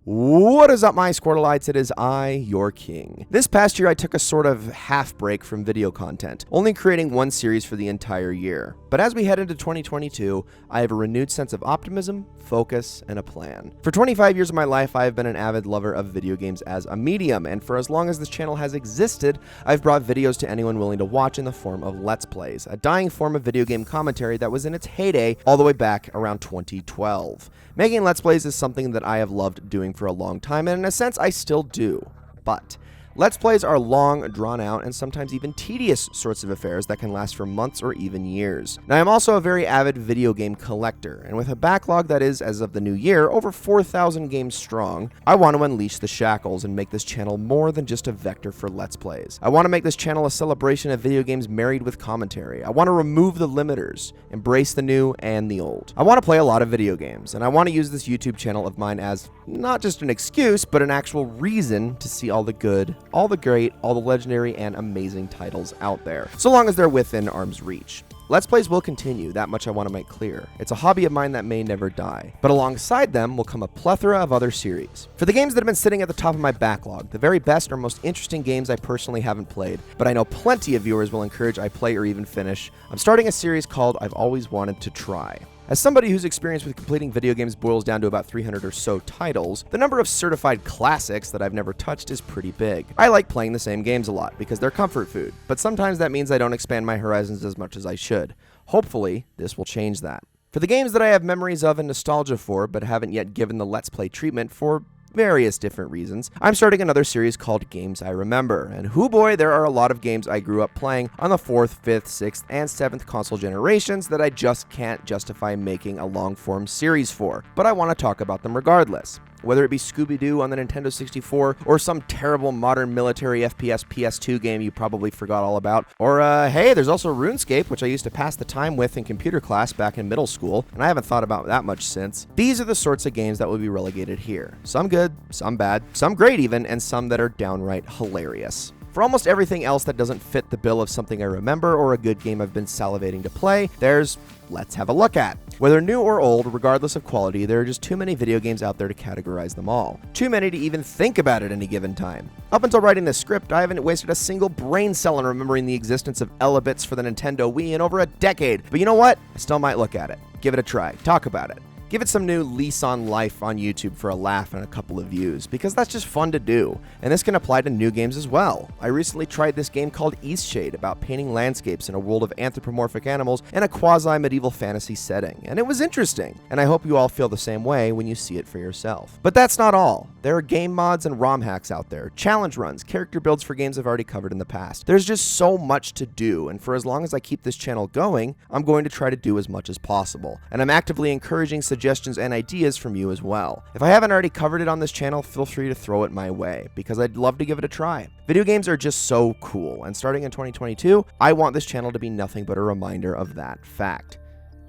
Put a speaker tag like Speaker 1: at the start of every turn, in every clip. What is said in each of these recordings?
Speaker 1: What is up, my Squirtleites? It is I, your king. This past year, I took a sort of half break from video content, only creating one series for the entire year. But as we head into 2022, I have a renewed sense of optimism, focus, and a plan. For 25 years of my life, I have been an avid lover of video games as a medium, and for as long as this channel has existed, I've brought videos to anyone willing to watch in the form of Let's Plays, a dying form of video game commentary that was in its heyday all the way back around 2012. Making Let's Plays is something that I have loved doing for a long time, and in a sense, I still do. But Let's Plays are long, drawn-out, and sometimes even tedious sorts of affairs that can last for months or even years. Now, I'm also a very avid video game collector, and with a backlog that is, as of the new year, over 4,000 games strong, I want to unleash the shackles and make this channel more than just a vector for Let's Plays. I want to make this channel a celebration of video games married with commentary. I want to remove the limiters, embrace the new and the old. I want to play a lot of video games, and I want to use this YouTube channel of mine as not just an excuse, but an actual reason to see all the good, all the great, all the legendary and amazing titles out there, so long as they're within arm's reach. Let's Plays will continue, that much I want to make clear. It's a hobby of mine that may never die. But alongside them will come a plethora of other series. For the games that have been sitting at the top of my backlog, the very best or most interesting games I personally haven't played, but I know plenty of viewers will encourage I play or even finish, I'm starting a series called I've Always Wanted to Try. As somebody whose experience with completing video games boils down to about 300 or so titles, the number of certified classics that I've never touched is pretty big. I like playing the same games a lot because they're comfort food, but sometimes that means I don't expand my horizons as much as I should. Hopefully, this will change that. For the games that I have memories of and nostalgia for, but haven't yet given the Let's Play treatment for various different reasons, I'm starting another series called Games I Remember, and hoo boy, there are a lot of games I grew up playing on the 4th, 5th, 6th, and 7th console generations that I just can't justify making a long-form series for, but I want to talk about them regardless. Whether it be Scooby-Doo on the Nintendo 64, or some terrible modern military FPS PS2 game you probably forgot all about, or hey, there's also RuneScape, which I used to pass the time with in computer class back in middle school, and I haven't thought about that much since. These are the sorts of games that will be relegated here. Some good, some bad, some great even, and some that are downright hilarious. For almost everything else that doesn't fit the bill of something I remember or a good game I've been salivating to play, there's Let's Have a Look At. Whether new or old, regardless of quality, there are just too many video games out there to categorize them all. Too many to even think about at any given time. Up until writing this script, I haven't wasted a single brain cell on remembering the existence of Elebits for the Nintendo Wii in over a decade. But you know what? I still might look at it. Give it a try. Talk about it. Give it some new lease on life on YouTube for a laugh and a couple of views, because that's just fun to do, and this can apply to new games as well. I recently tried this game called Eastshade about painting landscapes in a world of anthropomorphic animals in a quasi-medieval fantasy setting, and it was interesting, and I hope you all feel the same way when you see it for yourself. But that's not all. There are game mods and ROM hacks out there, challenge runs, character builds for games I've already covered in the past. There's just so much to do, and for as long as I keep this channel going, I'm going to try to do as much as possible, and I'm actively encouraging suggestions and ideas from you as well. If I haven't already covered it on this channel, feel free to throw it my way, because I'd love to give it a try. Video games are just so cool, and starting in 2022, I want this channel to be nothing but a reminder of that fact.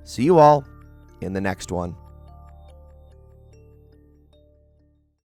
Speaker 1: See you all in the next one.